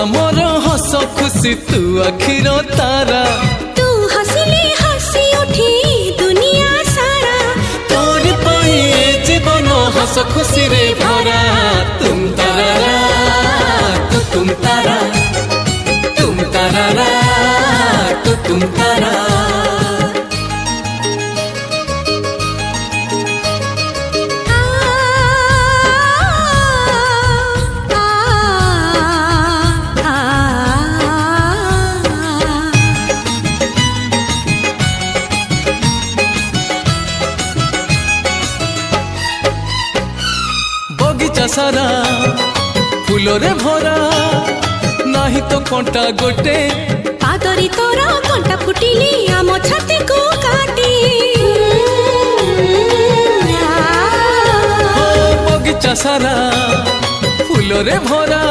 आमर हस खुशी तू आखिर तारा तू हसिले हसी उठी दुनिया सारा तोर पाई जीवन हस खुशी रे भरा तुम तारा तू तुम तारा तुम तारा तू तुम तारा बगीचा सारा फूलरे भरा नाही तो कंटा गोटे पादरी तोरा कंटा फुटिली आम छाती को काटी बगीचा सारा फूलरे भरा